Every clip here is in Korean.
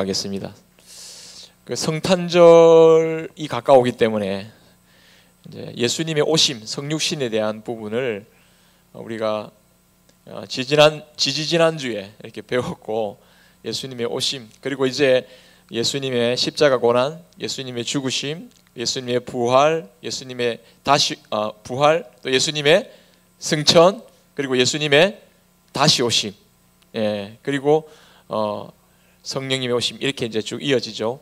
가겠습니다. 그 성탄절이 가까우기 때문에 이제 예수님의 오심, 성육신에 대한 부분을 우리가 지지난주에 이렇게 배웠고, 예수님의 오심, 그리고 이제 예수님의 십자가 고난, 예수님의 죽으심, 예수님의 부활, 예수님의 부활, 또 예수님의 승천, 그리고 예수님의 다시 오심, 그리고 성령님의 오심, 이렇게 이제 쭉 이어지죠.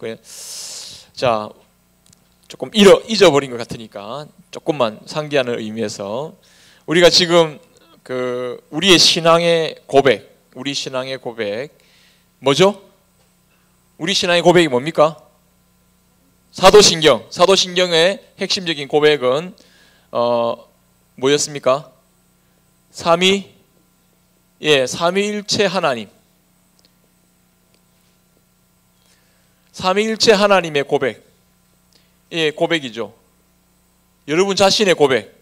자, 조금 잊어버린 것 같으니까 조금만 상기하는 의미에서 우리가 지금 우리의 신앙의 고백, 우리 신앙의 고백 뭐죠? 우리 신앙의 고백이 뭡니까? 사도신경의 핵심적인 고백은 뭐였습니까? 삼위일체 하나님, 삼위일체 하나님의 고백, 고백이죠. 여러분 자신의 고백,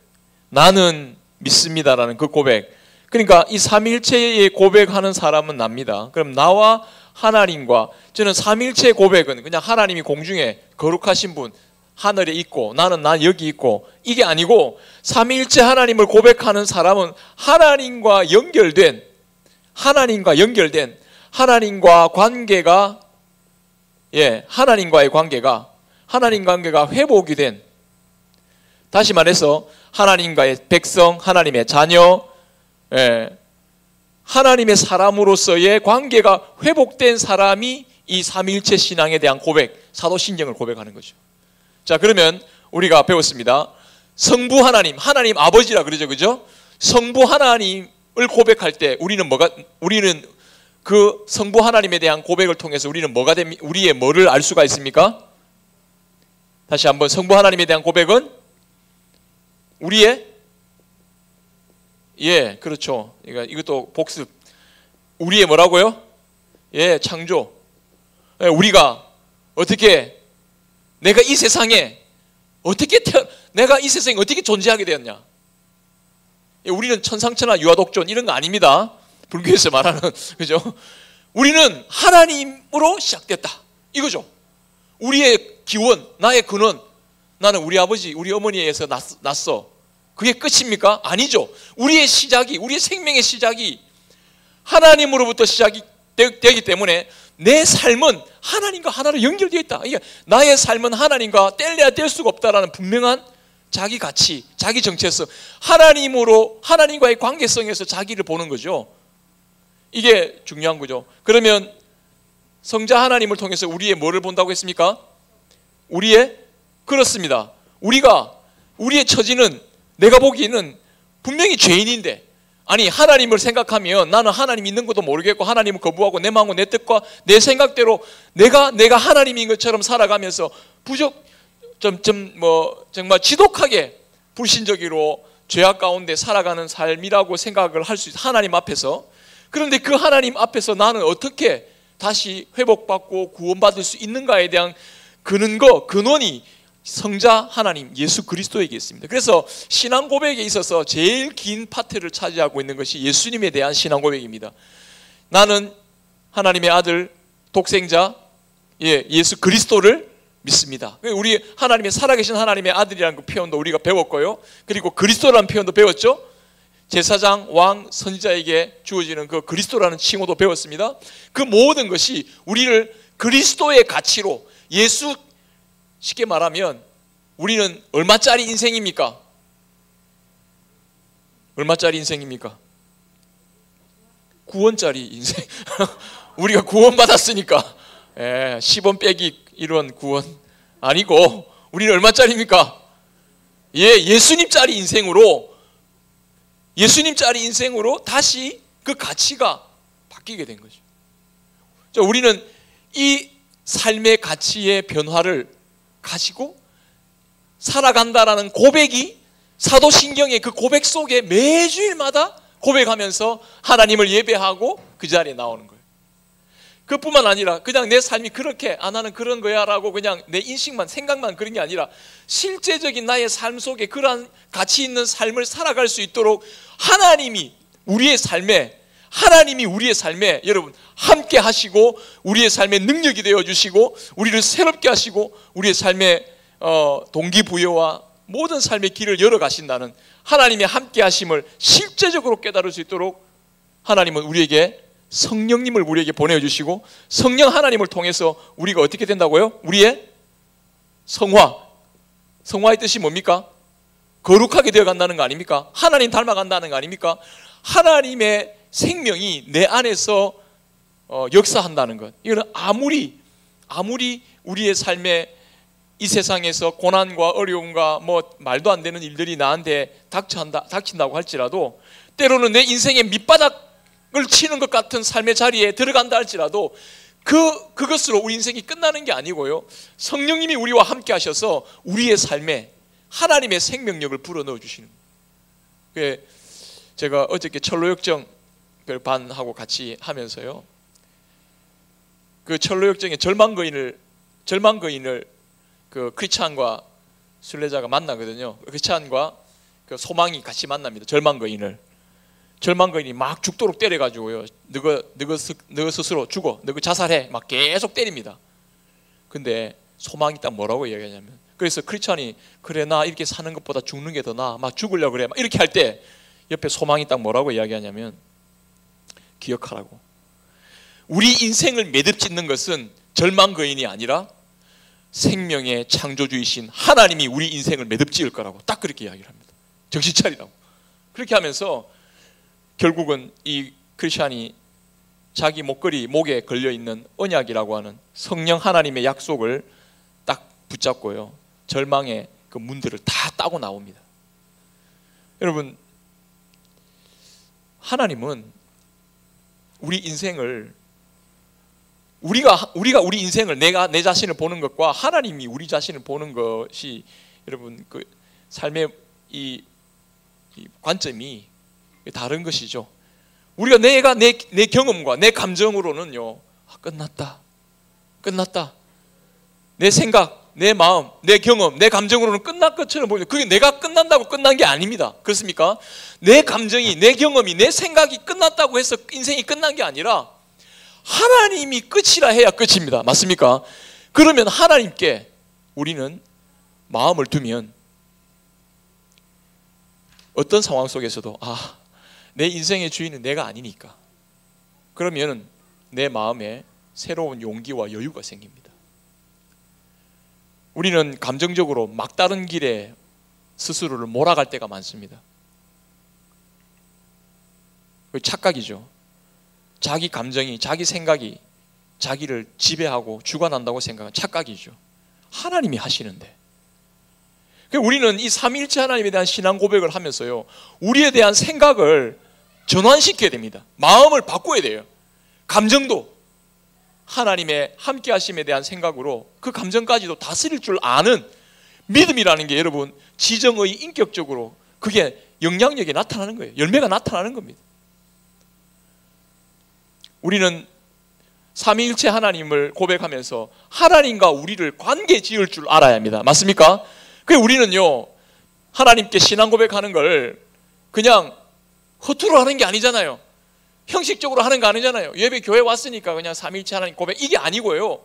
나는 믿습니다라는 그 고백. 그러니까 이 삼위일체의 고백하는 사람은 납니다. 그럼 나와 하나님과, 저는 삼위일체의 고백은 그냥 하나님이 공중에 거룩하신 분, 하늘에 있고 난 여기 있고, 이게 아니고 삼위일체 하나님을 고백하는 사람은 하나님과 연결된 하나님과 관계가, 하나님과의 관계가, 하나님 관계가 회복이 된, 다시 말해서 하나님과의 백성, 하나님의 자녀, 하나님의 사람으로서의 관계가 회복된 사람이 이 삼위일체 신앙에 대한 고백, 사도신경을 고백하는 거죠. 자, 그러면 우리가 배웠습니다. 성부 하나님, 하나님 아버지라 그러죠, 그죠? 성부 하나님을 고백할 때 우리는 그 성부 하나님에 대한 고백을 통해서 우리는 우리의 뭐를 알 수가 있습니까? 다시 한번, 성부 하나님에 대한 고백은 우리의, 그렇죠. 그러니까 이것도 복습. 우리의 뭐라고요? 창조. 우리가 어떻게, 내가 이 세상에 어떻게 존재하게 되었냐? 우리는 천상천하 유아독존 이런 거 아닙니다. 불교에서 말하는, 그죠? 우리는 하나님으로 시작됐다, 이거죠. 우리의 기원, 나의 근원, 나는 우리 아버지, 우리 어머니에 의해서 났어. 그게 끝입니까? 아니죠. 우리의 시작이, 우리의 생명의 시작이 하나님으로부터 시작이 되기 때문에 내 삶은 하나님과 하나로 연결되어 있다. 이게 나의 삶은 하나님과 뗄래야 뗄 수가 없다라는 분명한 자기 가치, 자기 정체성, 하나님과의 관계성에서 자기를 보는 거죠. 이게 중요한 거죠. 그러면 성자 하나님을 통해서 우리의 뭐를 본다고 했습니까? 그렇습니다. 우리의 처지는, 내가 보기에는 분명히 죄인인데, 아니 하나님을 생각하면 나는 하나님 있는 것도 모르겠고 하나님을 거부하고 내 마음과 내 뜻과 내 생각대로 내가 하나님인 것처럼 살아가면서 정말 지독하게 불신적으로 죄악 가운데 살아가는 삶이라고 생각을 할 수 있어요, 하나님 앞에서. 그런데 그 하나님 앞에서 나는 어떻게 다시 회복받고 구원받을 수 있는가에 대한 근원이 성자 하나님 예수 그리스도에게 있습니다. 그래서 신앙 고백에 있어서 제일 긴 파트를 차지하고 있는 것이 예수님에 대한 신앙 고백입니다. 나는 하나님의 아들, 독생자 예수 그리스도를 믿습니다. 우리 하나님의 살아계신 하나님의 아들이라는 그 표현도 우리가 배웠고요. 그리고 그리스도라는 표현도 배웠죠. 제사장, 왕, 선지자에게 주어지는 그 그리스도라는 칭호도 배웠습니다. 그 모든 것이 우리를 그리스도의 가치로, 쉽게 말하면 우리는 얼마짜리 인생입니까? 얼마짜리 인생입니까? 9원짜리 인생. 우리가 구원받았으니까 10원 빼기 1원 9원 아니고 우리는 얼마짜리입니까? 예수님짜리 인생으로 다시 그 가치가 바뀌게 된 거죠. 자, 우리는 이 삶의 가치의 변화를 가지고 살아간다라는 고백이 사도신경의 그 고백 속에 매주일마다 고백하면서 하나님을 예배하고 그 자리에 나오는 거예요. 그뿐만 아니라 그냥 내 삶이 그렇게 나는 그런 거야 라고 그냥 내 인식만, 생각만 그런 게 아니라 실제적인 나의 삶 속에 그러한 가치 있는 삶을 살아갈 수 있도록 하나님이 우리의 삶에 하나님이 우리의 삶에 여러분 함께 하시고 우리의 삶의 능력이 되어주시고 우리를 새롭게 하시고 우리의 삶의 동기부여와 모든 삶의 길을 열어가신다는 하나님의 함께 하심을 실제적으로 깨달을 수 있도록 하나님은 우리에게 성령님을 우리에게 보내주시고 성령 하나님을 통해서 우리가 어떻게 된다고요? 우리의 성화의 뜻이 뭡니까? 거룩하게 되어간다는 거 아닙니까? 하나님 닮아간다는 거 아닙니까? 하나님의 생명이 내 안에서 역사한다는 것. 이거는 아무리 우리의 삶에 이 세상에서 고난과 어려움과 뭐 말도 안 되는 일들이 나한테 닥친다고 할지라도 때로는 내 인생의 밑바닥을 치는 것 같은 삶의 자리에 들어간다 할지라도 그것으로 우리 인생이 끝나는 게 아니고요. 성령님이 우리와 함께 하셔서 우리의 삶에 하나님의 생명력을 불어넣어 주시는 거예요. 제가 어저께 철로역정 반하고 같이 하면서요. 그 철로역정의 절망거인을 그 크리스찬과 순례자가 만나거든요. 크리스찬과 그 소망이 같이 만납니다. 절망거인이 막 죽도록 때려가지고요. 너가 스스로 죽어, 너가 자살해, 막 계속 때립니다. 근데 소망이 딱 뭐라고 이야기하냐면, 그래서 크리스찬이 그래 나 이렇게 사는 것보다 죽는 게 더 나아, 막 죽으려고 그래, 막 이렇게 할 때 옆에 소망이 딱 뭐라고 이야기하냐면, 기억하라고. 우리 인생을 매듭짓는 것은 절망거인이 아니라 생명의 창조주이신 하나님이 우리 인생을 매듭지을 거라고 딱 그렇게 이야기를 합니다. 정신 차리라고. 그렇게 하면서 결국은 이 크리스찬이 자기 목에 걸려있는 언약이라고 하는 성령 하나님의 약속을 딱 붙잡고요, 절망의 그 문들을 다 따고 나옵니다. 여러분, 하나님은 우리 인생을 우리가 우리 인생을 내가 내 자신을 보는 것과 하나님이 우리 자신을 보는 것이 여러분 그 삶의 이 관점이 다른 것이죠. 우리가 내 경험과 내 감정으로는요, 끝났다. 내 생각, 내 마음, 내 경험, 내 감정으로는 끝날 것처럼 보이는데 그게 내가 끝난다고 끝난 게 아닙니다. 그렇습니까? 내 감정이, 내 경험이, 내 생각이 끝났다고 해서 인생이 끝난 게 아니라 하나님이 끝이라 해야 끝입니다. 맞습니까? 그러면 하나님께 우리는 마음을 두면 어떤 상황 속에서도 내 인생의 주인은 내가 아니니까, 그러면 내 마음에 새로운 용기와 여유가 생깁니다. 우리는 감정적으로 막다른 길에 스스로를 몰아갈 때가 많습니다. 그 착각이죠. 자기 감정이, 자기 생각이 자기를 지배하고 주관한다고 생각하는 착각이죠. 하나님이 하시는데. 우리는 이 삼위일체 하나님에 대한 신앙 고백을 하면서요, 우리에 대한 생각을 전환시켜야 됩니다. 마음을 바꿔야 돼요. 감정도 하나님의 함께 하심에 대한 생각으로 그 감정까지도 다스릴 줄 아는 믿음이라는 게 여러분 지정의 인격적으로 그게 영향력이 나타나는 거예요. 열매가 나타나는 겁니다. 우리는 삼위일체 하나님을 고백하면서 하나님과 우리를 관계 지을 줄 알아야 합니다. 맞습니까? 그래서 우리는요, 하나님께 신앙 고백하는 걸 그냥 허투루 하는 게 아니잖아요. 형식적으로 하는 거 아니잖아요. 예배 교회 왔으니까 그냥 삼위일체 하나님 고백, 이게 아니고요,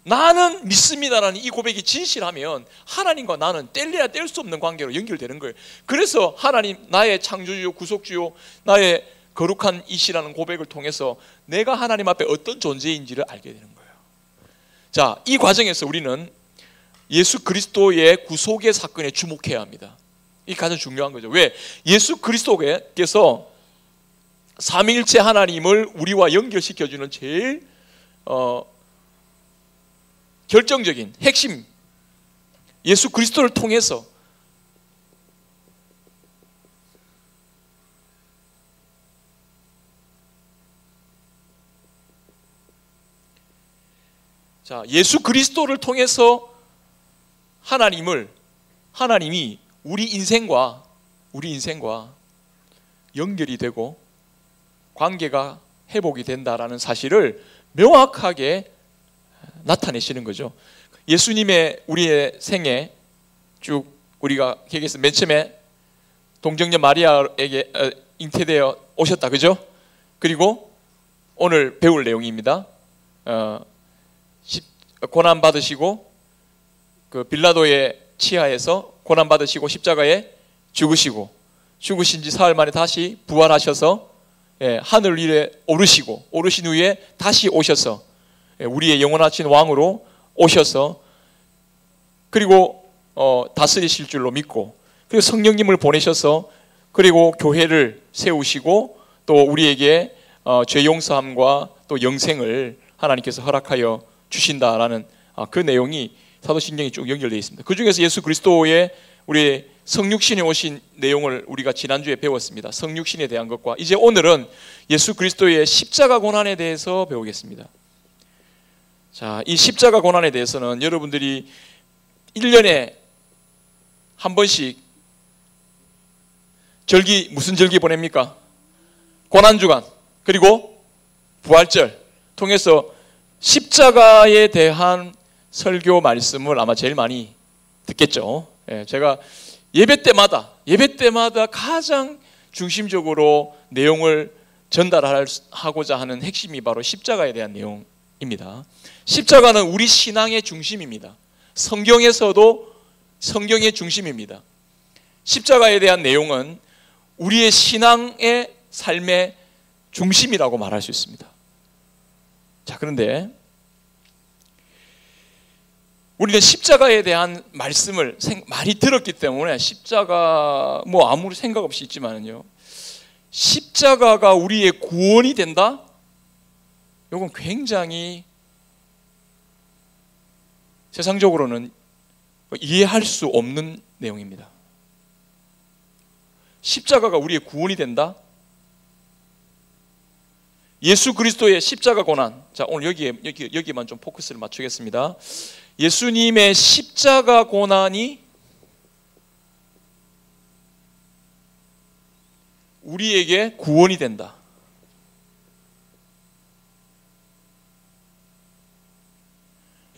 나는 믿습니다라는 이 고백이 진실하면 하나님과 나는 뗄래야 뗄 수 없는 관계로 연결되는 거예요. 그래서 하나님 나의 창조주요 구속주요 나의 거룩한 이시라는 고백을 통해서 내가 하나님 앞에 어떤 존재인지를 알게 되는 거예요. 자, 이 과정에서 우리는 예수 그리스도의 구속의 사건에 주목해야 합니다. 이게 가장 중요한 거죠. 왜? 예수 그리스도께서 삼위일체 하나님을 우리와 연결시켜주는 제일 결정적인 핵심, 예수 그리스도를 통해서 예수 그리스도를 통해서 하나님이 우리 인생과 연결이 되고 관계가 회복이 된다라는 사실을 명확하게 나타내시는 거죠. 예수님의 우리의 생애 쭉 우리가 얘기해서 맨 처음에 동정녀 마리아에게 잉태되어 오셨다, 그죠? 그리고 오늘 배울 내용입니다. 고난 받으시고 그 빌라도의 치하에서 고난 받으시고 십자가에 죽으신 지 사흘 만에 다시 부활하셔서 하늘 위에 오르신 후에 다시 오셔서 우리의 영원하신 왕으로 오셔서 그리고 다스리실 줄로 믿고 그리고 성령님을 보내셔서 그리고 교회를 세우시고 또 우리에게 죄 용서함과 또 영생을 하나님께서 허락하여 주신다라는 그 내용이 사도신경에 쭉 연결되어 있습니다. 그 중에서 예수 그리스도의 우리 성육신에 오신 내용을 우리가 지난주에 배웠습니다. 성육신에 대한 것과 이제 오늘은 예수 그리스도의 십자가 고난에 대해서 배우겠습니다. 자, 이 십자가 고난에 대해서는 여러분들이 1년에 한 번씩 무슨 절기 보냅니까? 고난주간 그리고 부활절 통해서 십자가에 대한 설교 말씀을 아마 제일 많이 듣겠죠. 제가 예배 때마다 가장 중심적으로 내용을 전달하고자 하는 핵심이 바로 십자가에 대한 내용입니다. 십자가는 우리 신앙의 중심입니다. 성경에서도 성경의 중심입니다. 십자가에 대한 내용은 우리의 신앙의 삶의 중심이라고 말할 수 있습니다. 자, 그런데 우리는 십자가에 대한 말씀을 많이 들었기 때문에 십자가 아무리 생각 없이 있지만요, 십자가가 우리의 구원이 된다? 이건 굉장히 세상적으로는 이해할 수 없는 내용입니다. 십자가가 우리의 구원이 된다? 예수 그리스도의 십자가 고난. 자, 오늘 여기에만 좀 포커스를 맞추겠습니다. 예수님의 십자가 고난이 우리에게 구원이 된다.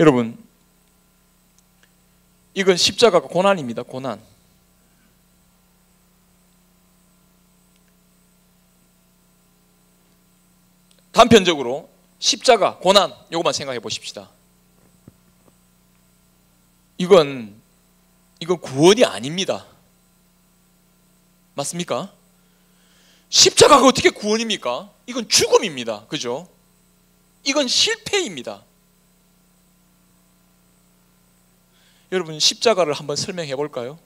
여러분, 이건 십자가가 고난입니다. 고난. 단편적으로 십자가, 고난, 이것만 생각해 보십시다. 이건 구원이 아닙니다. 맞습니까? 십자가가 어떻게 구원입니까? 이건 죽음입니다. 그죠? 이건 실패입니다. 여러분, 십자가를 한번 설명해 볼까요?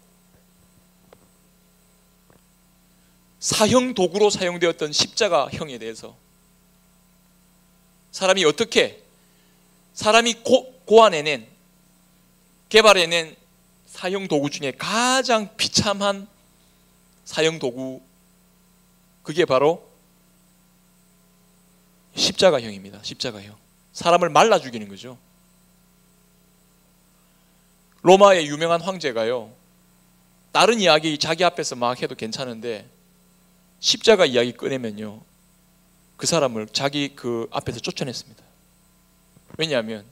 사형 도구로 사용되었던 십자가형에 대해서 사람이 개발해낸 사형 도구 중에 가장 비참한 사형 도구, 그게 바로 십자가형입니다. 십자가형. 사람을 말라 죽이는 거죠. 로마의 유명한 황제가요, 다른 이야기 자기 앞에서 막 해도 괜찮은데 십자가 이야기 꺼내면요, 그 사람을 자기 그 앞에서 쫓아냈습니다. 왜냐하면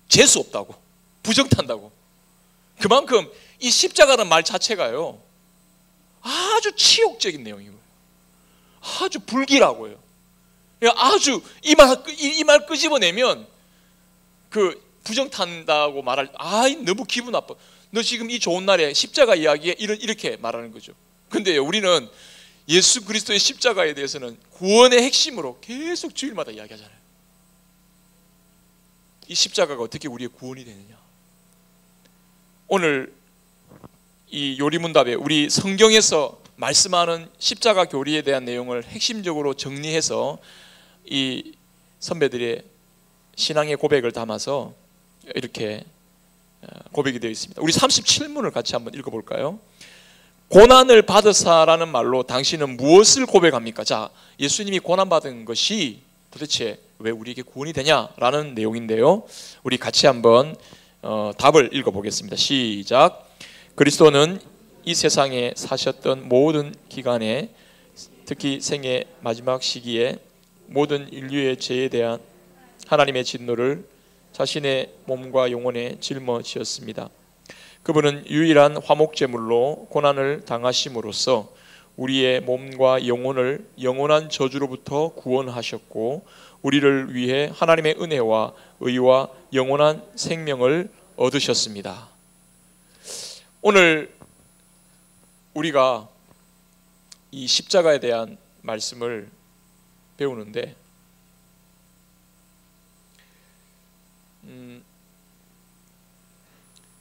재수 없다고, 부정탄다고. 그만큼 이 십자가라는 말 자체가요, 아주 치욕적인 내용이고요, 아주 불길하고요. 아주 이 말 끄집어내면 그 부정탄다고 말할, 너무 기분 나빠. 너 지금 이 좋은 날에 십자가 이야기에 이렇게 말하는 거죠. 근데 우리는 예수 그리스도의 십자가에 대해서는 구원의 핵심으로 계속 주일마다 이야기하잖아요. 이 십자가가 어떻게 우리의 구원이 되느냐. 오늘 이 요리문답에 우리 성경에서 말씀하는 십자가 교리에 대한 내용을 핵심적으로 정리해서 이 선배들의 신앙의 고백을 담아서 이렇게 고백이 되어 있습니다. 우리 37문을 같이 한번 읽어볼까요? 고난을 받으사라는 말로 당신은 무엇을 고백합니까? 자, 예수님이 고난받은 것이 도대체 왜 우리에게 구원이 되냐라는 내용인데요, 우리 같이 한번 답을 읽어보겠습니다. 시작. 그리스도는 이 세상에 사셨던 모든 기간에, 특히 생애 마지막 시기에 모든 인류의 죄에 대한 하나님의 진노를 자신의 몸과 영혼에 짊어지었습니다. 그분은 유일한 화목제물로 고난을 당하심으로써 우리의 몸과 영혼을 영원한 저주로부터 구원하셨고 우리를 위해 하나님의 은혜와 의와 영원한 생명을 얻으셨습니다. 오늘 우리가 이 십자가에 대한 말씀을 배우는데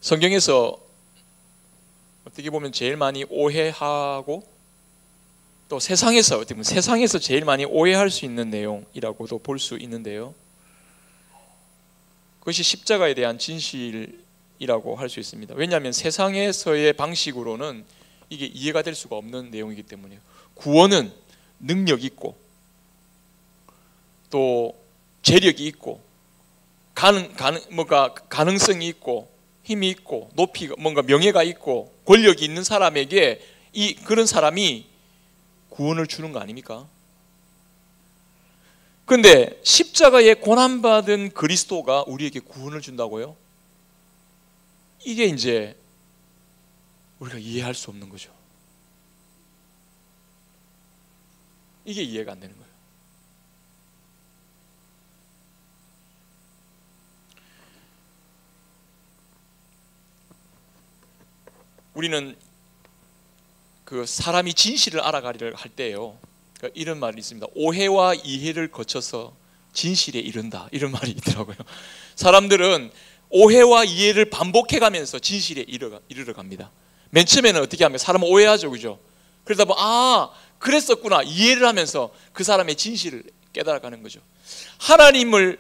성경에서 어떻게 보면 제일 많이 오해하고 또 세상에서 어떻게 보면 세상에서 제일 많이 오해할 수 있는 내용이라고도 볼 수 있는데요. 그것이 십자가에 대한 진실이라고 할 수 있습니다. 왜냐하면 세상에서의 방식으로는 이게 이해가 될 수가 없는 내용이기 때문에요. 구원은 능력이 있고 또 재력이 있고 뭔가 가능성이 있고 힘이 있고 높이가 뭔가 명예가 있고 권력이 있는 사람에게 그런 사람이 구원을 주는 거 아닙니까? 그런데 십자가에 고난받은 그리스도가 우리에게 구원을 준다고요? 이게 이제 우리가 이해할 수 없는 거죠. 이게 이해가 안 되는 거예요. 우리는 그 사람이 진실을 알아가리를 할 때요, 그러니까 이런 말이 있습니다. 오해와 이해를 거쳐서 진실에 이른다, 이런 말이 있더라고요. 사람들은 오해와 이해를 반복해가면서 진실에 이르러 갑니다. 맨 처음에는 어떻게 하면 사람은 오해하죠, 그죠? 그러다 보면 그랬었구나 이해를 하면서 그 사람의 진실을 깨달아가는 거죠. 하나님의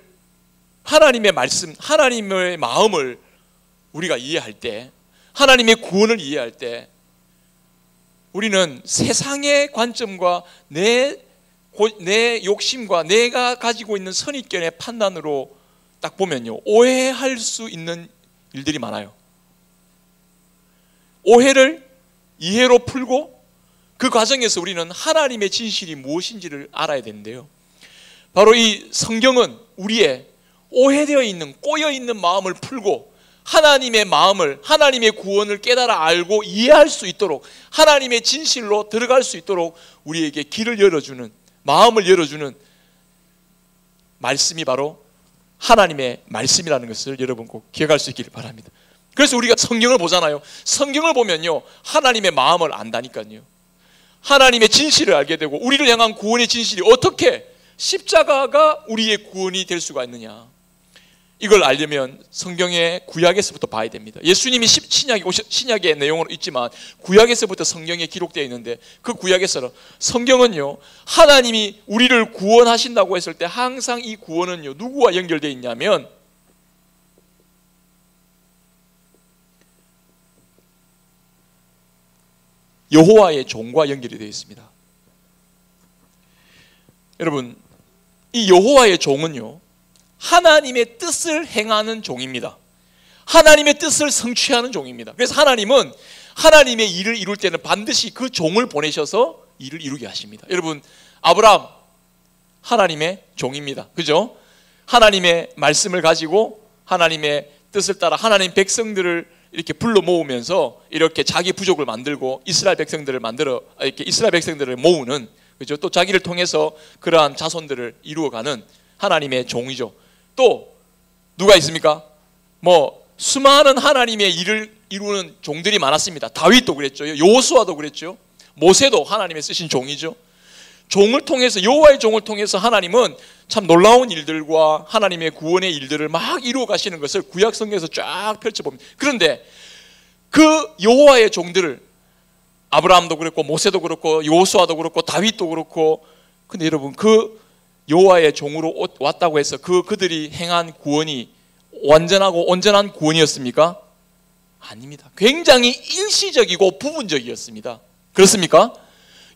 말씀, 하나님의 마음을 우리가 이해할 때, 하나님의 구원을 이해할 때 우리는 세상의 관점과 내 욕심과 내가 가지고 있는 선입견의 판단으로 딱 보면요, 오해할 수 있는 일들이 많아요. 오해를 이해로 풀고 그 과정에서 우리는 하나님의 진실이 무엇인지를 알아야 되는데요, 바로 이 성경은 우리의 오해되어 있는 꼬여 있는 마음을 풀고 하나님의 마음을, 하나님의 구원을 깨달아 알고 이해할 수 있도록, 하나님의 진실로 들어갈 수 있도록 우리에게 길을 열어주는, 마음을 열어주는 말씀이 바로 하나님의 말씀이라는 것을 여러분 꼭 기억할 수 있기를 바랍니다. 그래서 우리가 성경을 보잖아요. 성경을 보면요, 하나님의 마음을 안다니까요. 하나님의 진실을 알게 되고 우리를 향한 구원의 진실이 어떻게 십자가가 우리의 구원이 될 수가 있느냐, 이걸 알려면 성경의 구약에서부터 봐야 됩니다. 예수님이 신약의 내용으로 있지만 구약에서부터 성경에 기록되어 있는데, 그 구약에서는 성경은요, 하나님이 우리를 구원하신다고 했을 때 항상 이 구원은요 누구와 연결되어 있냐면 여호와의 종과 연결이 되어 있습니다. 여러분, 이 여호와의 종은요 하나님의 뜻을 행하는 종입니다. 하나님의 뜻을 성취하는 종입니다. 그래서 하나님은 하나님의 일을 이룰 때는 반드시 그 종을 보내셔서 일을 이루게 하십니다. 여러분, 아브라함 하나님의 종입니다. 그죠? 하나님의 말씀을 가지고 하나님의 뜻을 따라 하나님 백성들을 이렇게 불러 모으면서 이렇게 자기 부족을 만들고 이스라엘 백성들을 모으는, 그죠? 또 자기를 통해서 그러한 자손들을 이루어가는 하나님의 종이죠. 또 누가 있습니까? 수많은 하나님의 일을 이루는 종들이 많았습니다. 다윗도 그랬죠. 여호수아도 그랬죠. 모세도 하나님의 쓰신 종이죠. 종을 통해서, 여호와의 종을 통해서 하나님은 참 놀라운 일들과 하나님의 구원의 일들을 막 이루어 가시는 것을 구약 성경에서 쫙 펼쳐봅니다. 그런데 그 여호와의 종들을, 아브라함도 그렇고 모세도 그렇고 여호수아도 그렇고 다윗도 그렇고, 근데 여러분, 그 여호와의 종으로 왔다고 해서 그들이 행한 구원이 완전하고 온전한 구원이었습니까? 아닙니다. 굉장히 일시적이고 부분적이었습니다. 그렇습니까?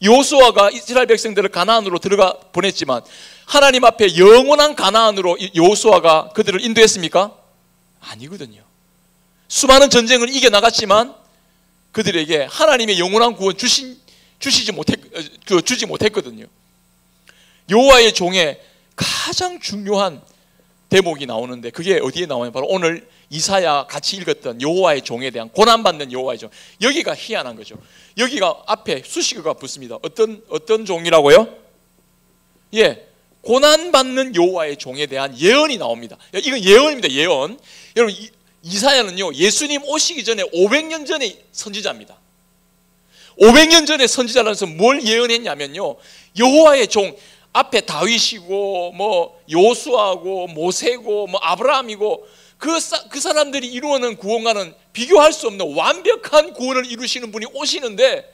여호수아가 이스라엘 백성들을 가나안으로 들어가 보냈지만 하나님 앞에 영원한 가나안으로 여호수아가 그들을 인도했습니까? 아니거든요. 수많은 전쟁을 이겨나갔지만 그들에게 하나님의 영원한 구원 주지 못했거든요. 여호와의 종의 가장 중요한 대목이 나오는데 그게 어디에 나오냐? 바로 오늘 이사야 같이 읽었던 여호와의 종에 대한 고난받는 여호와의 종. 여기가 희한한 거죠. 여기가 앞에 수식어가 붙습니다. 어떤 종이라고요? 예, 고난받는 여호와의 종에 대한 예언이 나옵니다. 이건 예언입니다. 예언. 여러분 이사야는요 예수님 오시기 전에 500년 전에 선지자입니다. 500년 전에 선지자라서 뭘 예언했냐면요, 여호와의 종, 앞에 다윗이고 뭐 요수아고 모세고 뭐 아브라함이고 그 사람들이 이루어낸 구원과는 비교할 수 없는 완벽한 구원을 이루시는 분이 오시는데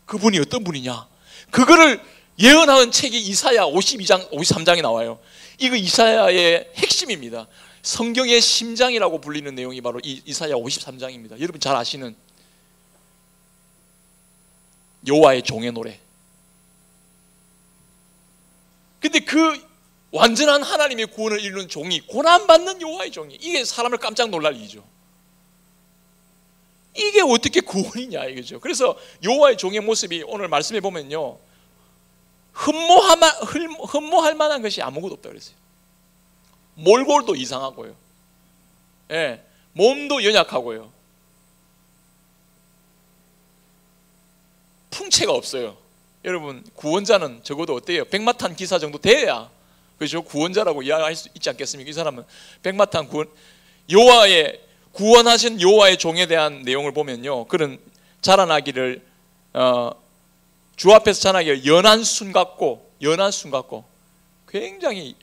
그분이 어떤 분이냐, 그거를 예언하는 책이 이사야 52장 53장에 나와요. 이거 이사야의 핵심입니다. 성경의 심장이라고 불리는 내용이 바로 이사야 53장입니다. 여러분 잘 아시는 여호와의 종의 노래. 근데 그 완전한 하나님의 구원을 이루는 종이 고난받는 여호와의 종이, 이게 사람을 깜짝 놀랄 일이죠. 이게 어떻게 구원이냐 이거죠. 그래서 여호와의 종의 모습이 오늘 말씀해 보면요, 흠모할 만한 것이 아무것도 없다 그랬어요. 몰골도 이상하고요, 예, 몸도 연약하고요, 풍채가 없어요. 여러분 구원자는 적어도 어때요? 백마탄 기사 정도 돼야 그렇죠? 구원자라고 이야기할 수 있지 않겠습니까? 이 사람은 백마탄 구원, 여호와의 구원하신 여호와의 종에 대한 내용을 보면요, 그런 자라나기를 주 앞에서 자라나기를 연한 순 같고 굉장히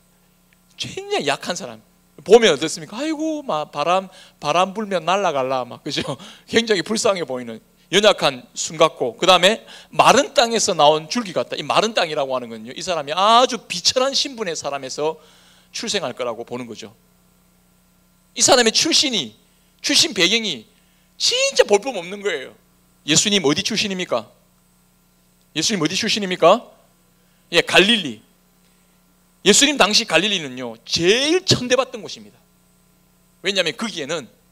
약한 사람 보면 어떻습니까? 아이고 막 바람 불면 날아갈라 막, 그죠? 굉장히 불쌍해 보이는 연약한 순 같고, 그 다음에 마른 땅에서 나온 줄기 같다. 이 마른 땅이라고 하는 건요, 이 사람이 아주 비천한 신분의 사람에서 출생할 거라고 보는 거죠. 이 사람의 출신 배경이 진짜 볼품없는 거예요. 예수님 어디 출신입니까? 예, 갈릴리. 예수님 당시 갈릴리는요 제일 천대받던 곳입니다. 왜냐하면 거기에는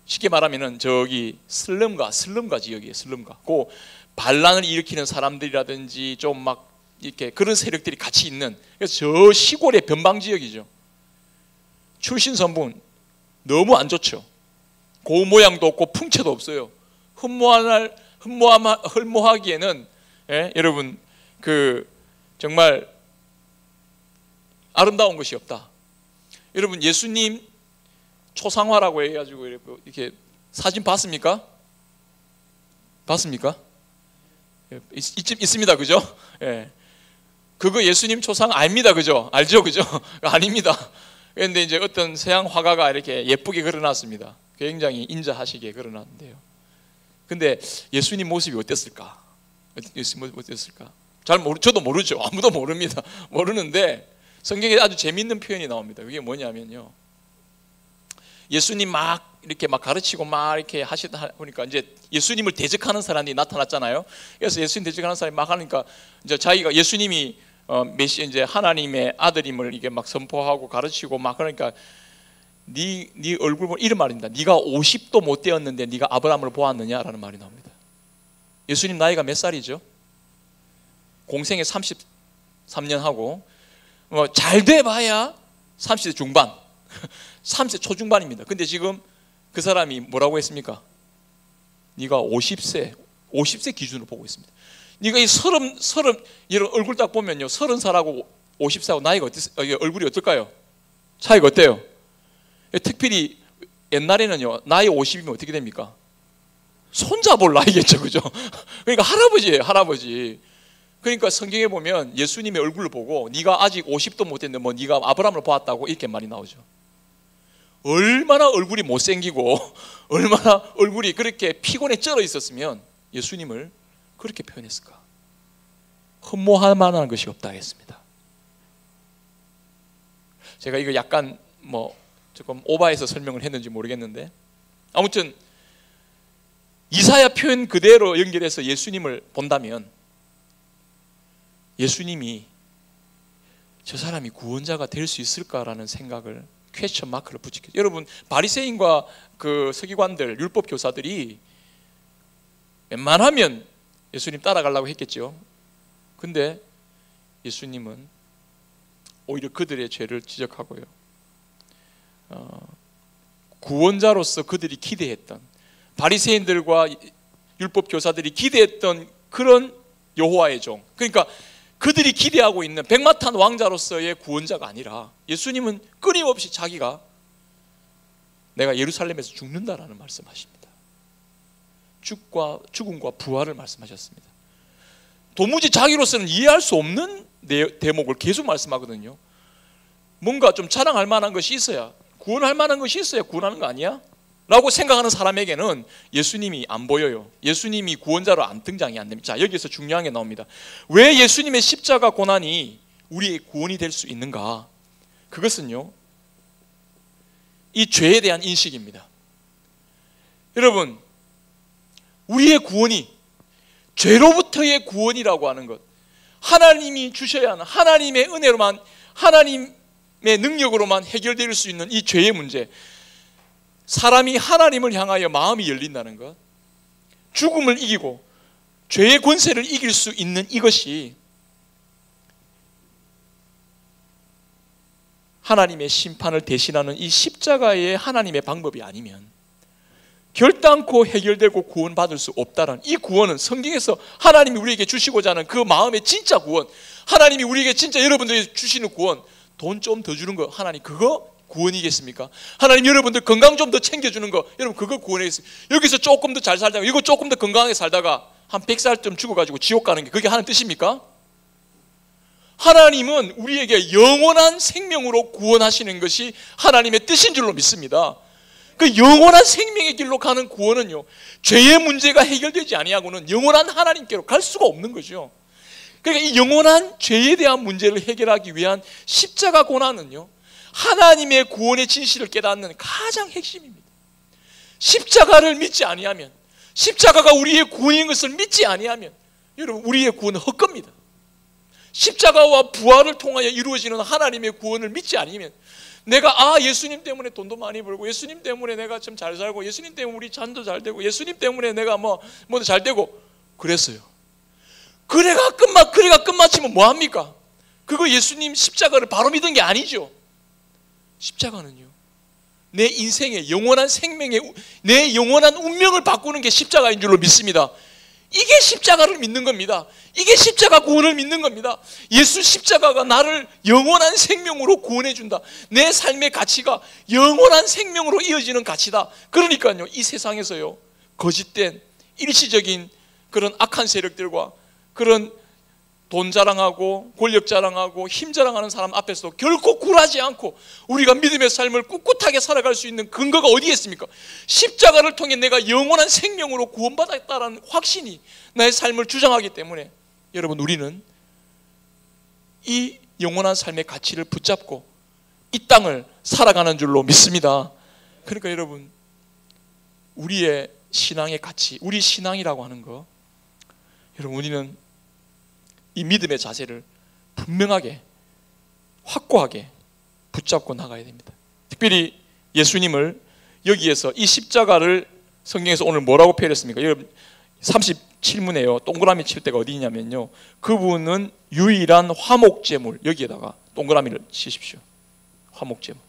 쉽게 말하면은 저기 슬럼가 지역이에요. 슬럼가. 그 반란을 일으키는 사람들이라든지 좀 막 이렇게 그런 세력들이 같이 있는, 그래서 저 시골의 변방 지역이죠. 출신 선분 너무 안 좋죠. 고 모양도 없고 풍채도 없어요. 흠모하기에는, 예, 여러분 그 정말 아름다운 것이 없다. 여러분 예수님 초상화라고 해가지고 이렇게 사진 봤습니까? 있습니다, 그죠? 예. 그거 예수님 초상 아닙니다, 그죠? 알죠, 그죠? 아닙니다. 그런데 이제 어떤 서양 화가가 이렇게 예쁘게 그려놨습니다. 굉장히 인자하시게 그려놨는데요. 근데 예수님 모습이 어땠을까? 저도 모르죠. 아무도 모릅니다. 모르는데 성경에 아주 재미있는 표현이 나옵니다. 그게 뭐냐면요, 예수님 막 이렇게 막 가르치고 막 이렇게 하시다 보니까 이제 예수님을 대적하는 사람이 나타났잖아요. 그래서 예수님 대적하는 사람이 막 하니까 이제 자기가 예수님이 이제 하나님의 아들임을 이게 막 선포하고 가르치고 막 그러니까 네 얼굴 보면 이런 말입니다. 네가 50도 못 되었는데 네가 아브라함을 보았느냐라는 말이 나옵니다. 예수님 나이가 몇 살이죠? 공생에 33년 하고 잘 돼봐야 30대 중반 30세 초중반입니다. 근데 지금 그 사람이 뭐라고 했습니까? 네가 50세 기준으로 보고 있습니다. 네가 이 서른 이런 얼굴 딱 보면요, 30살하고 50세하고 나이가 얼굴이 어떨까요? 차이가 어때요? 특별히 옛날에는요, 나이 50이면 어떻게 됩니까? 손잡을 나이겠죠, 그죠? 그러니까 할아버지예요, 할아버지. 그러니까 성경에 보면 예수님의 얼굴을 보고 네가 아직 50도 못 됐는데 뭐 네가 아브라함을 보았다고 이렇게 말이 나오죠. 얼마나 얼굴이 못생기고 얼마나 얼굴이 그렇게 피곤에 쩔어 있었으면 예수님을 그렇게 표현했을까? 흠모할 만한 것이 없다 했습니다. 제가 이거 약간 조금 오바해서 설명을 했는지 모르겠는데, 아무튼 이사야 표현 그대로 연결해서 예수님을 본다면 예수님이 저 사람이 구원자가 될 수 있을까라는 생각을 퀘스천 마크를 붙이겠죠. 여러분 바리새인과 그 서기관들 율법 교사들이 웬만하면 예수님 따라가려고 했겠죠. 근데 예수님은 오히려 그들의 죄를 지적하고요. 구원자로서 그들이 기대했던, 바리새인들과 율법 교사들이 기대했던 그런 여호와의 종, 그러니까 그들이 기대하고 있는 백마탄 왕자로서의 구원자가 아니라 예수님은 끊임없이 자기가 내가 예루살렘에서 죽는다라는 말씀하십니다. 죽음과 부활을 말씀하셨습니다. 도무지 자기로서는 이해할 수 없는 대목을 계속 말씀하거든요. 뭔가 좀 자랑할 만한 것이 있어야, 구원할 만한 것이 있어야 구원하는 거 아니야? 라고 생각하는 사람에게는 예수님이 안 보여요. 예수님이 구원자로 안 등장이 안 됩니다. 자, 여기서 중요한 게 나옵니다. 왜 예수님의 십자가 고난이 우리의 구원이 될 수 있는가? 그것은요, 이 죄에 대한 인식입니다. 여러분, 우리의 구원이 죄로부터의 구원이라고 하는 것, 하나님이 주셔야 하는 하나님의 은혜로만, 하나님의 능력으로만 해결될 수 있는 이 죄의 문제, 사람이 하나님을 향하여 마음이 열린다는 것, 죽음을 이기고 죄의 권세를 이길 수 있는 이것이 하나님의 심판을 대신하는 이 십자가의 하나님의 방법이 아니면 결단코 해결되고 구원받을 수 없다는, 이 구원은 성경에서 하나님이 우리에게 주시고자 하는 그 마음의 진짜 구원, 하나님이 우리에게 진짜 여러분들에게 주시는 구원, 돈 좀 더 주는 거, 하나님 그거 구원이겠습니까? 하나님 여러분들 건강 좀 더 챙겨주는 거, 여러분 그거 구원이겠습니까? 여기서 조금 더 잘 살다가, 이거 조금 더 건강하게 살다가 한 100살쯤 죽어가지고 지옥 가는 게 그게 하나님 뜻입니까? 하나님은 우리에게 영원한 생명으로 구원하시는 것이 하나님의 뜻인 줄로 믿습니다. 그 영원한 생명의 길로 가는 구원은요, 죄의 문제가 해결되지 아니하고는 영원한 하나님께로 갈 수가 없는 거죠. 그러니까 이 영원한 죄에 대한 문제를 해결하기 위한 십자가 고난은요, 하나님의 구원의 진실을 깨닫는 가장 핵심입니다. 십자가를 믿지 아니하면, 십자가가 우리의 구원인 것을 믿지 아니하면 여러분 우리의 구원은 헛겁니다. 십자가와 부활을 통하여 이루어지는 하나님의 구원을 믿지 않으면, 내가 예수님 때문에 돈도 많이 벌고, 예수님 때문에 내가 좀 잘 살고, 예수님 때문에 우리 잔도 잘 되고, 예수님 때문에 내가 뭐도 잘 되고 그랬어요. 그래가 끝마치면 뭐합니까? 그거 예수님 십자가를 바로 믿은 게 아니죠. 십자가는요, 내 인생의 영원한 생명의, 내 영원한 운명을 바꾸는 게 십자가인 줄로 믿습니다. 이게 십자가를 믿는 겁니다. 이게 십자가 구원을 믿는 겁니다. 예수 십자가가 나를 영원한 생명으로 구원해 준다. 내 삶의 가치가 영원한 생명으로 이어지는 가치다. 그러니까요, 이 세상에서요, 거짓된 일시적인 그런 악한 세력들과 그런 돈 자랑하고 권력 자랑하고 힘 자랑하는 사람 앞에서 결코 굴하지 않고 우리가 믿음의 삶을 꿋꿋하게 살아갈 수 있는 근거가 어디에 있습니까? 십자가를 통해 내가 영원한 생명으로 구원받았다는 확신이 나의 삶을 주장하기 때문에 여러분, 우리는 이 영원한 삶의 가치를 붙잡고 이 땅을 살아가는 줄로 믿습니다. 그러니까 여러분, 우리의 신앙의 가치, 우리 신앙이라고 하는 거, 여러분 우리는 이 믿음의 자세를 분명하게 확고하게 붙잡고 나가야 됩니다. 특별히 예수님을 여기에서 이 십자가를 성경에서 오늘 뭐라고 표현했습니까? 여러분 37문에요. 동그라미 칠 때가 어디 있냐면요, 그분은 유일한 화목제물, 여기에다가 동그라미를 치십시오. 화목제물.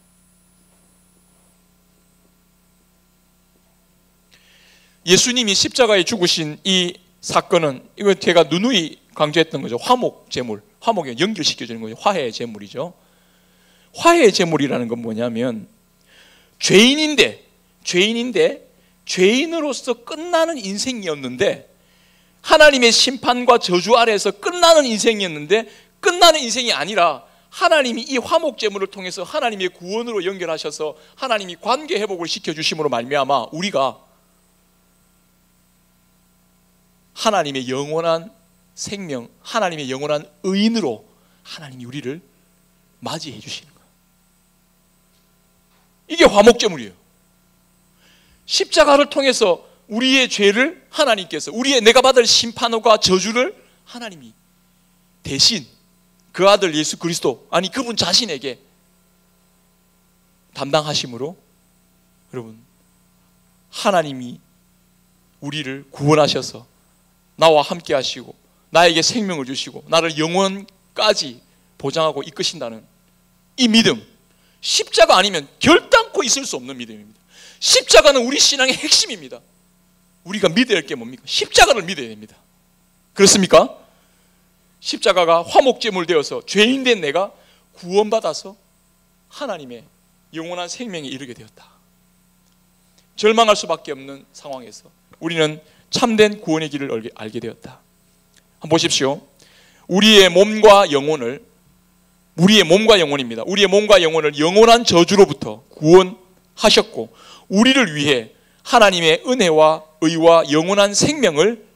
예수님이 십자가에 죽으신 이 사건은, 이거 제가 누누이 강조했던 거죠. 화목제물, 화목에 연결시켜주는 거죠. 화해의 제물이죠. 화해의 제물이라는 건 뭐냐면, 죄인인데 죄인으로서 끝나는 인생이었는데, 하나님의 심판과 저주 아래에서 끝나는 인생이었는데, 끝나는 인생이 아니라 하나님이 이 화목제물을 통해서 하나님의 구원으로 연결하셔서 하나님이 관계 회복을 시켜주심으로 말미암아 우리가 하나님의 영원한 생명, 하나님의 영원한 의인으로 하나님이 우리를 맞이해 주시는 거예요. 이게 화목제물이에요. 십자가를 통해서 우리의 죄를 하나님께서, 우리의 내가 받을 심판과 저주를 하나님이 대신 그 아들 예수 그리스도, 아니 그분 자신에게 담당하심으로 여러분, 하나님이 우리를 구원하셔서 나와 함께 하시고 나에게 생명을 주시고 나를 영원까지 보장하고 이끄신다는 이 믿음, 십자가 아니면 결단코 있을 수 없는 믿음입니다. 십자가는 우리 신앙의 핵심입니다. 우리가 믿어야 할 게 뭡니까? 십자가를 믿어야 됩니다. 그렇습니까? 십자가가 화목제물 되어서 죄인 된 내가 구원받아서 하나님의 영원한 생명에 이르게 되었다. 절망할 수밖에 없는 상황에서 우리는 참된 구원의 길을 알게 되었다. 한번 보십시오. 우리의 몸과 영혼입니다. 우리의 몸과 영혼을 영원한 저주로부터 구원하셨고 우리를 위해 하나님의 은혜와 의와 영원한 생명을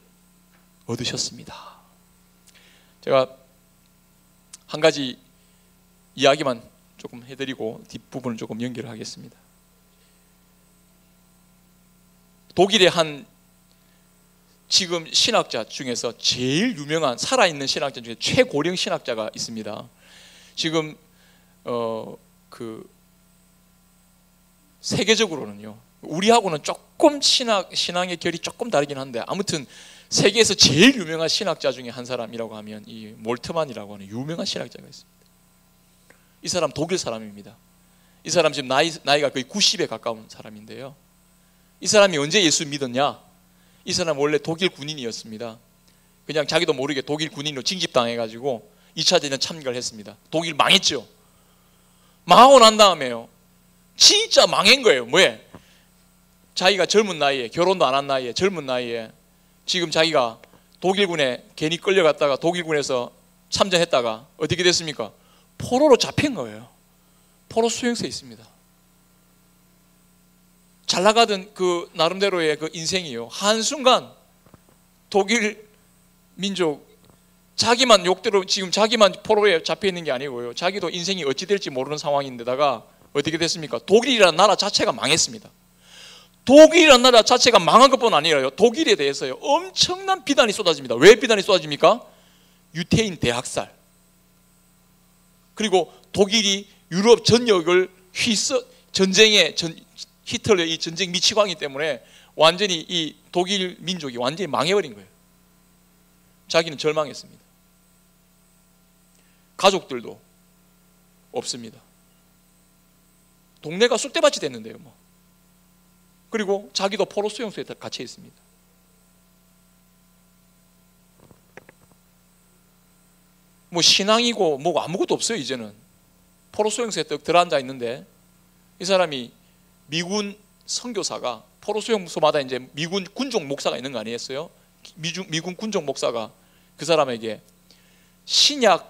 얻으셨습니다. 제가 한 가지 이야기만 조금 해드리고 뒷부분을 조금 연결하겠습니다. 독일의 한 지금 신학자 중에서 제일 유명한 살아있는 신학자 중에 최고령 신학자가 있습니다. 지금 세계적으로는요, 우리하고는 조금 신앙의 결이 조금 다르긴 한데 아무튼 세계에서 제일 유명한 신학자 중에 한 사람이라고 하면 이 몰트만이라고 하는 유명한 신학자가 있습니다. 이 사람 독일 사람입니다. 이 사람 지금 나이가 거의 90에 가까운 사람인데요. 이 사람이 언제 예수 믿었냐? 이 사람 원래 독일 군인이었습니다. 그냥 자기도 모르게 독일 군인으로 징집당해가지고 2차 대전 참가를 했습니다. 독일 망했죠. 망하고 난 다음에요, 진짜 망한 거예요. 뭐에? 자기가 젊은 나이에, 결혼도 안 한 나이에, 젊은 나이에 지금 자기가 독일군에 괜히 끌려갔다가 독일군에서 참전했다가 어떻게 됐습니까? 포로로 잡힌 거예요. 포로 수용소에 있습니다. 잘 나가던 그 나름대로의 그 인생이요, 한순간 독일 민족 자기만 욕대로 지금 자기만 포로에 잡혀 있는 게 아니고요, 자기도 인생이 어찌 될지 모르는 상황인데다가 어떻게 됐습니까? 독일이라는 나라 자체가 망했습니다. 독일이라는 나라 자체가 망한 것뿐 아니라요, 독일에 대해서요 엄청난 비난이 쏟아집니다. 왜 비난이 쏟아집니까? 유태인 대학살, 그리고 독일이 유럽 전역을 히틀러의 이 전쟁 미치광이 때문에 완전히 이 독일 민족이 완전히 망해버린 거예요. 자기는 절망했습니다. 가족들도 없습니다. 동네가 쑥대밭이 됐는데요, 뭐. 그리고 자기도 포로 수용소에 갇혀 있습니다. 뭐 신앙이고 뭐고 아무것도 없어요. 이제는 포로 수용소에 딱 들어앉아 있는데, 이 사람이 미군 선교사가, 포로 수용소마다 이제 미군 군종 목사가 있는 거 아니겠어요? 미군 군종 목사가 그 사람에게 신약과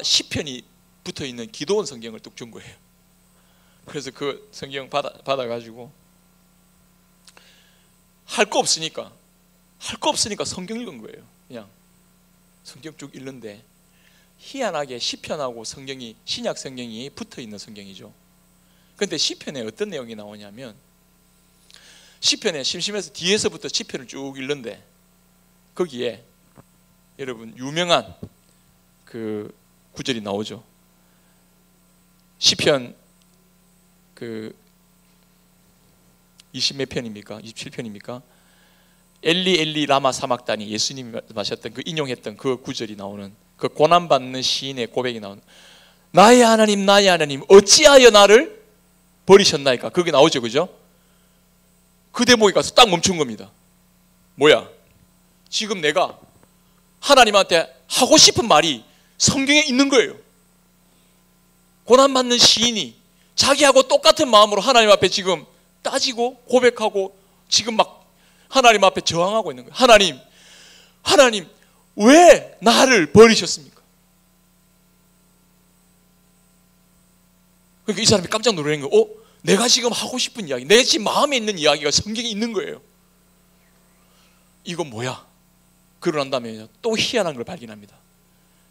시편이 붙어 있는 기도원 성경을 뚝 준 거예요. 그래서 그 성경 받아가지고 할 거 없으니까 성경 읽은 거예요. 그냥 성경 쭉 읽는데 희한하게 시편하고 신약 성경이 붙어 있는 성경이죠. 그런데 시편에 어떤 내용이 나오냐면, 시편에 심심해서 뒤에서부터 시편을 쭉 읽는데 거기에 여러분 유명한 그 구절이 나오죠. 시편 20몇 편입니까? 27편입니까? 엘리 엘리 라마 사막다니, 예수님이 마셨던 그 인용했던 그 구절이 나오는, 그 고난받는 시인의 고백이 나오는, 나의 하나님 나의 하나님 어찌하여 나를 버리셨나이까, 그게 나오죠. 그죠? 그 대목에 가서 딱 멈춘 겁니다. 뭐야? 지금 내가 하나님한테 하고 싶은 말이 성경에 있는 거예요. 고난받는 시인이 자기하고 똑같은 마음으로 하나님 앞에 지금 따지고 고백하고 지금 막 하나님 앞에 저항하고 있는 거예요. 하나님 왜 나를 버리셨습니까? 그러니까 이 사람이 깜짝 놀라는 거예요. 내가 지금 하고 싶은 이야기, 내 지금 마음에 있는 이야기가 성경에 있는 거예요. 이건 뭐야? 그러고 난 다음에 또 희한한 걸 발견합니다.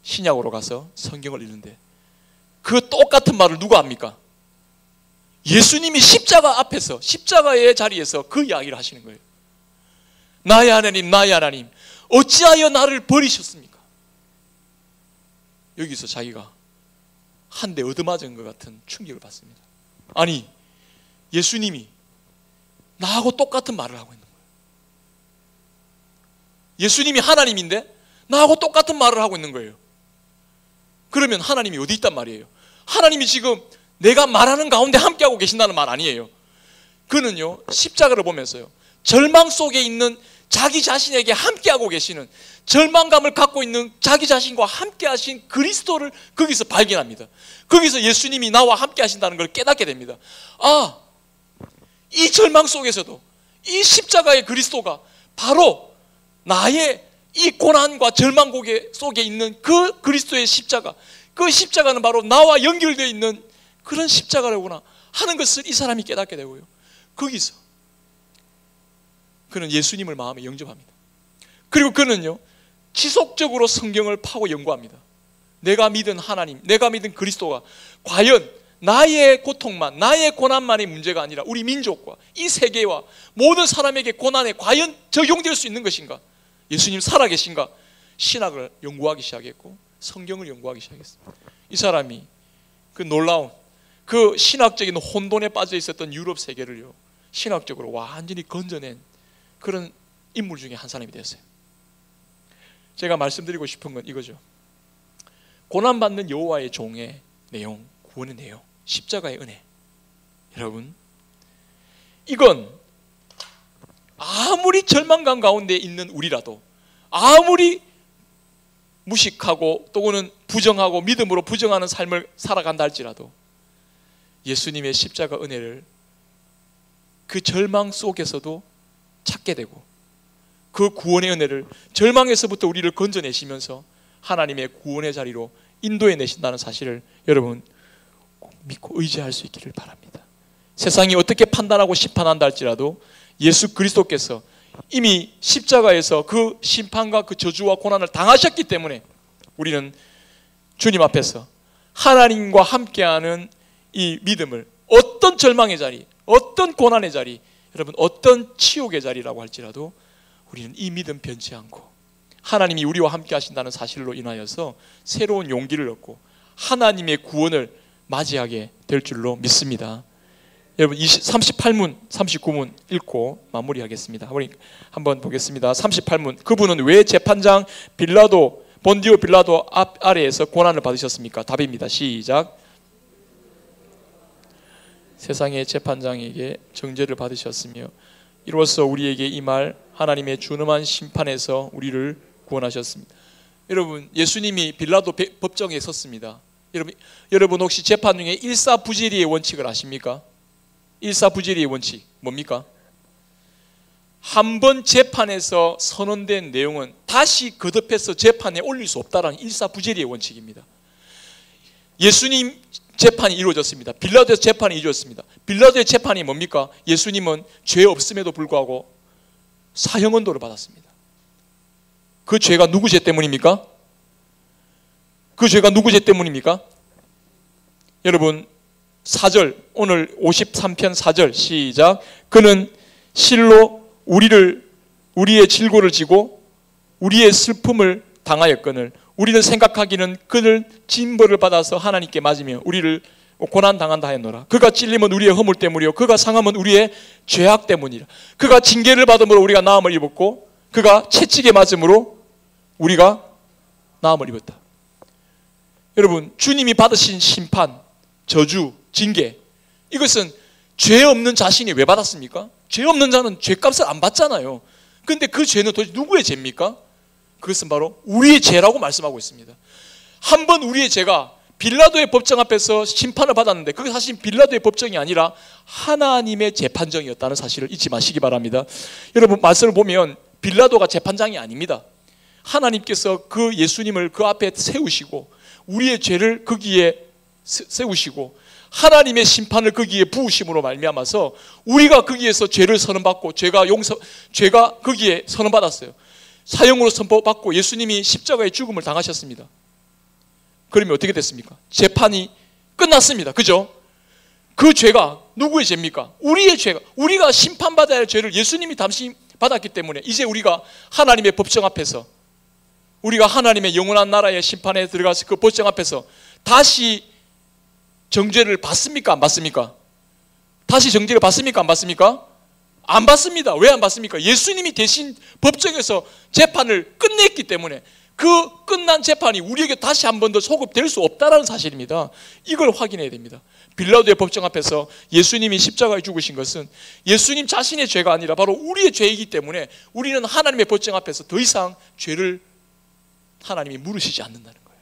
신약으로 가서 성경을 읽는데 그 똑같은 말을 누가 합니까? 예수님이 십자가 앞에서, 십자가의 자리에서 그 이야기를 하시는 거예요. 나의 하나님 나의 하나님 어찌하여 나를 버리셨습니까? 여기서 자기가 한 대 얻어맞은 것 같은 충격을 받습니다. 아니, 예수님이 나하고 똑같은 말을 하고 있는 거예요. 예수님이 하나님인데 나하고 똑같은 말을 하고 있는 거예요. 그러면 하나님이 어디 있단 말이에요? 하나님이 지금 내가 말하는 가운데 함께하고 계신다는 말 아니에요. 그는요, 십자가를 보면서요, 절망 속에 있는 자기 자신에게 함께하고 계시는, 절망감을 갖고 있는 자기 자신과 함께하신 그리스도를 거기서 발견합니다. 거기서 예수님이 나와 함께하신다는 걸 깨닫게 됩니다. 아, 이 절망 속에서도 이 십자가의 그리스도가 바로 나의 이 고난과 절망 속에 있는 그 그리스도의 십자가, 그 십자가는 바로 나와 연결되어 있는 그런 십자가라구나 하는 것을 이 사람이 깨닫게 되고요, 거기서 그는 예수님을 마음에 영접합니다. 그리고 그는요, 지속적으로 성경을 파고 연구합니다. 내가 믿은 하나님, 내가 믿은 그리스도가 과연 나의 고통만, 나의 고난만의 문제가 아니라 우리 민족과 이 세계와 모든 사람에게 고난에 과연 적용될 수 있는 것인가, 예수님 살아계신가, 신학을 연구하기 시작했고 성경을 연구하기 시작했습니다. 이 사람이 그 놀라운 그 신학적인 혼돈에 빠져 있었던 유럽 세계를요, 신학적으로 완전히 건져낸 그런 인물 중에 한 사람이 되었어요. 제가 말씀드리고 싶은 건 이거죠. 고난받는 여호와의 종의 내용, 구원의 내용, 십자가의 은혜, 여러분, 이건 아무리 절망감 가운데 있는 우리라도, 아무리 무식하고 또는 부정하고 믿음으로 부정하는 삶을 살아간다 할지라도 예수님의 십자가 은혜를 그 절망 속에서도 찾게 되고, 그 구원의 은혜를 절망에서부터 우리를 건져내시면서 하나님의 구원의 자리로 인도해 내신다는 사실을 여러분 꼭 믿고 의지할 수 있기를 바랍니다. 세상이 어떻게 판단하고 심판한다 할지라도 예수 그리스도께서 이미 십자가에서 그 심판과 그 저주와 고난을 당하셨기 때문에 우리는 주님 앞에서 하나님과 함께하는 이 믿음을, 어떤 절망의 자리, 어떤 고난의 자리, 여러분 어떤 치욕의 자리라고 할지라도 우리는 이 믿음 변치 않고 하나님이 우리와 함께 하신다는 사실로 인하여서 새로운 용기를 얻고 하나님의 구원을 맞이하게 될 줄로 믿습니다. 여러분 38문, 39문 읽고 마무리하겠습니다. 한번 보겠습니다. 38문, 그분은 왜 재판장 본디오 빌라도 아래에서 고난을 받으셨습니까? 답입니다. 시작. 세상의 재판장에게 정죄를 받으셨으며 이로써 우리에게 임할 하나님의 준엄한 심판에서 우리를 구원하셨습니다. 여러분, 예수님이 빌라도 법정에 섰습니다. 여러분 혹시 재판 중에 일사부재리의 원칙을 아십니까? 일사부재리의 원칙 뭡니까? 한 번 재판에서 선언된 내용은 다시 거듭해서 재판에 올릴 수 없다라는 일사부재리의 원칙입니다. 예수님 재판이 이루어졌습니다. 빌라도의 재판이 이루어졌습니다. 빌라도의 재판이 뭡니까? 예수님은 죄 없음에도 불구하고 사형언도를 받았습니다. 그 죄가 누구 죄 때문입니까? 그 죄가 누구 죄 때문입니까? 여러분 4절, 오늘 53편 4절 시작. 그는 실로 우리의 질고를 지고 우리의 슬픔을 당하였거늘 우리는 생각하기는 그를 징벌을 받아서 하나님께 맞으며 우리를 고난당한다 하였노라. 그가 찔림은 우리의 허물 때문이요 그가 상함은 우리의 죄악 때문이라. 그가 징계를 받음으로 우리가 나음을 입었고 그가 채찍에 맞음으로 우리가 나음을 입었다. 여러분, 주님이 받으신 심판, 저주, 징계, 이것은 죄 없는 자신이 왜 받았습니까? 죄 없는 자는 죄값을 안 받잖아요. 그런데 그 죄는 도대체 누구의 죄입니까? 그것은 바로 우리의 죄라고 말씀하고 있습니다. 한 번 우리의 죄가 빌라도의 법정 앞에서 심판을 받았는데 그게 사실 빌라도의 법정이 아니라 하나님의 재판정이었다는 사실을 잊지 마시기 바랍니다. 여러분, 말씀을 보면 빌라도가 재판장이 아닙니다. 하나님께서 그 예수님을 그 앞에 세우시고 우리의 죄를 거기에 세우시고 하나님의 심판을 거기에 부으심으로 말미암아서 우리가 거기에서 죄를 선언받고 죄가 거기에 선언받았어요. 사형으로 선포받고 예수님이 십자가의 죽음을 당하셨습니다. 그러면 어떻게 됐습니까? 재판이 끝났습니다. 그죠? 그 죄가 누구의 죄입니까? 우리의 죄가, 우리가 심판받아야 할 죄를 예수님이 담시 받았기 때문에 이제 우리가 하나님의 법정 앞에서, 우리가 하나님의 영원한 나라의 심판에 들어가서 그 법정 앞에서 다시 정죄를 받습니까? 안 받습니까? 다시 정죄를 받습니까? 안 받습니까? 안 받습니다. 왜 안 받습니까? 예수님이 대신 법정에서 재판을 끝냈기 때문에, 그 끝난 재판이 우리에게 다시 한 번 더 소급될 수 없다는 사실입니다. 이걸 확인해야 됩니다. 빌라도의 법정 앞에서 예수님이 십자가에 죽으신 것은 예수님 자신의 죄가 아니라 바로 우리의 죄이기 때문에 우리는 하나님의 법정 앞에서 더 이상 죄를 하나님이 물으시지 않는다는 거예요.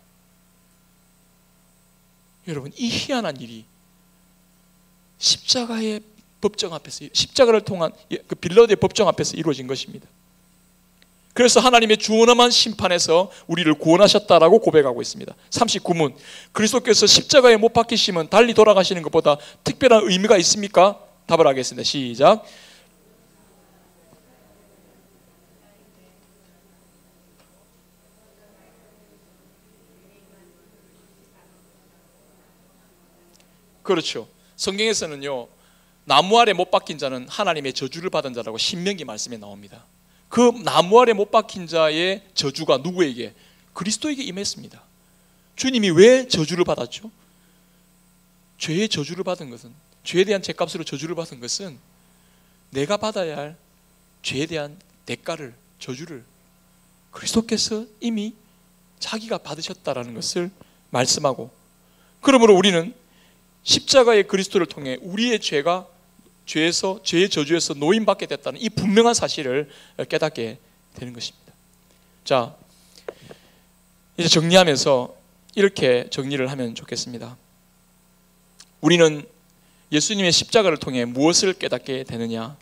여러분, 이 희한한 일이 십자가의 법정 앞에서, 십자가를 통한 그 빌라도의 법정 앞에서 이루어진 것입니다. 그래서 하나님의 주원엄한 심판에서 우리를 구원하셨다라고 고백하고 있습니다. 39문, 그리스도께서 십자가에 못 박히심은 달리 돌아가시는 것보다 특별한 의미가 있습니까? 답을 하겠습니다. 시작. 그렇죠. 성경에서는요, 나무 아래 못 박힌 자는 하나님의 저주를 받은 자라고 신명기 말씀에 나옵니다. 그 나무 아래 못 박힌 자의 저주가 누구에게? 그리스도에게 임했습니다. 주님이 왜 저주를 받았죠? 죄의 저주를 받은 것은, 죄에 대한 죄값으로 저주를 받은 것은 내가 받아야 할 죄에 대한 대가를, 저주를 그리스도께서 이미 자기가 받으셨다라는 것을 말씀하고, 그러므로 우리는 십자가의 그리스도를 통해 우리의 죄가 죄의 저주에서 노임받게 됐다는 이 분명한 사실을 깨닫게 되는 것입니다. 자, 이제 정리하면서 이렇게 정리를 하면 좋겠습니다. 우리는 예수님의 십자가를 통해 무엇을 깨닫게 되느냐?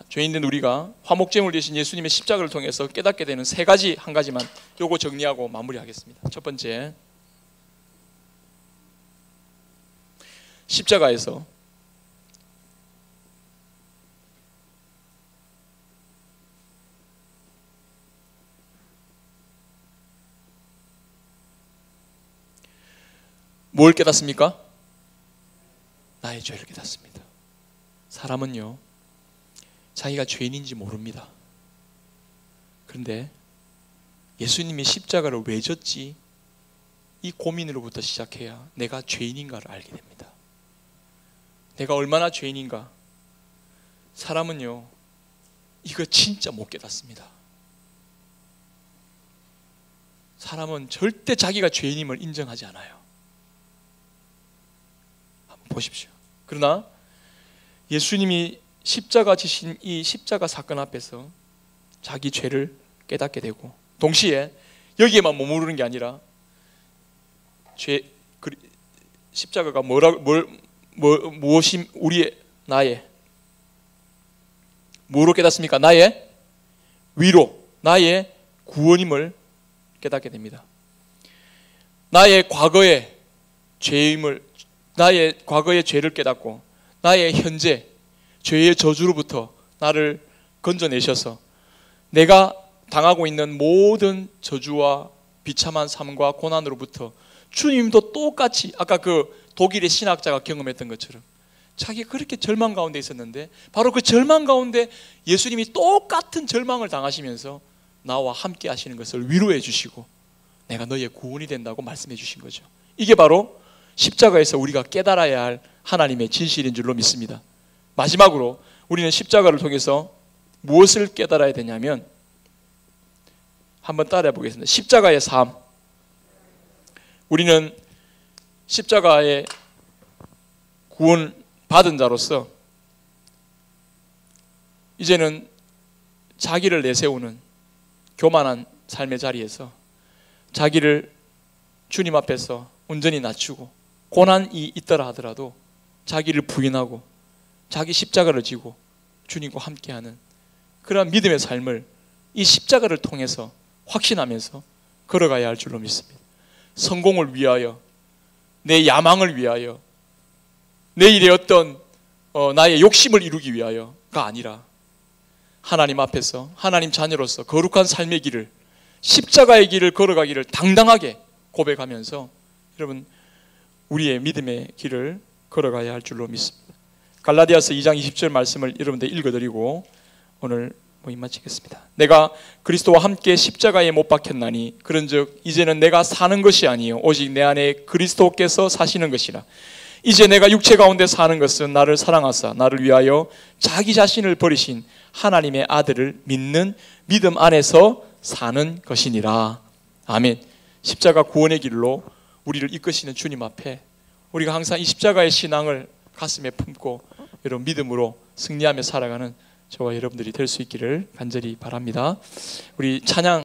죄인된 우리가 화목제물 되신 예수님의 십자가를 통해서 깨닫게 되는 세 가지, 한 가지만 요거 정리하고 마무리하겠습니다. 첫 번째, 십자가에서 뭘 깨닫습니까? 나의 죄를 깨닫습니다. 사람은요, 자기가 죄인인지 모릅니다. 그런데 예수님이 십자가를 왜 졌지? 이 고민으로부터 시작해야 내가 죄인인가를 알게 됩니다. 내가 얼마나 죄인인가? 사람은요, 이거 진짜 못 깨닫습니다. 사람은 절대 자기가 죄인임을 인정하지 않아요. 한번 보십시오. 그러나 예수님이 십자가 지신 이 십자가 사건 앞에서 자기 죄를 깨닫게 되고, 동시에 여기에만 머무르는 게 아니라 십자가가 무엇이 우리의 나의 뭐로 깨닫습니까? 나의 위로, 나의 구원임을 깨닫게 됩니다. 나의 과거의 죄임을, 나의 과거의 죄를 깨닫고 나의 현재 죄의 저주로부터 나를 건져내셔서 내가 당하고 있는 모든 저주와 비참한 삶과 고난으로부터 주님도 똑같이 아까 그 독일의 신학자가 경험했던 것처럼 자기가 그렇게 절망 가운데 있었는데 바로 그 절망 가운데 예수님이 똑같은 절망을 당하시면서 나와 함께 하시는 것을 위로해 주시고 내가 너의 구원이 된다고 말씀해 주신 거죠. 이게 바로 십자가에서 우리가 깨달아야 할 하나님의 진실인 줄로 믿습니다. 마지막으로 우리는 십자가를 통해서 무엇을 깨달아야 되냐면 한번 따라해 보겠습니다. 십자가의 삶. 우리는 십자가의 구원 받은 자로서 이제는 자기를 내세우는 교만한 삶의 자리에서 자기를 주님 앞에서 온전히 낮추고 고난이 있더라 하더라도 자기를 부인하고 자기 십자가를 지고 주님과 함께하는 그러한 믿음의 삶을 이 십자가를 통해서 확신하면서 걸어가야 할 줄로 믿습니다. 성공을 위하여, 내 야망을 위하여, 내일의 어떤 나의 욕심을 이루기 위하여가 아니라 하나님 앞에서 하나님 자녀로서 거룩한 삶의 길을, 십자가의 길을 걸어가기를 당당하게 고백하면서 여러분 우리의 믿음의 길을 걸어가야 할 줄로 믿습니다. 갈라디아서 2장 20절 말씀을 여러분들 읽어드리고 오늘 모임 마치겠습니다. 내가 그리스도와 함께 십자가에 못 박혔나니 그런즉 이제는 내가 사는 것이 아니요 오직 내 안에 그리스도께서 사시는 것이라. 이제 내가 육체 가운데 사는 것은 나를 사랑하사 나를 위하여 자기 자신을 버리신 하나님의 아들을 믿는 믿음 안에서 사는 것이니라. 아멘. 십자가 구원의 길로 우리를 이끄시는 주님 앞에 우리가 항상 이 십자가의 신앙을 가슴에 품고 여러분 믿음으로 승리하며 살아가는 저와 여러분들이 될 수 있기를 간절히 바랍니다. 우리 찬양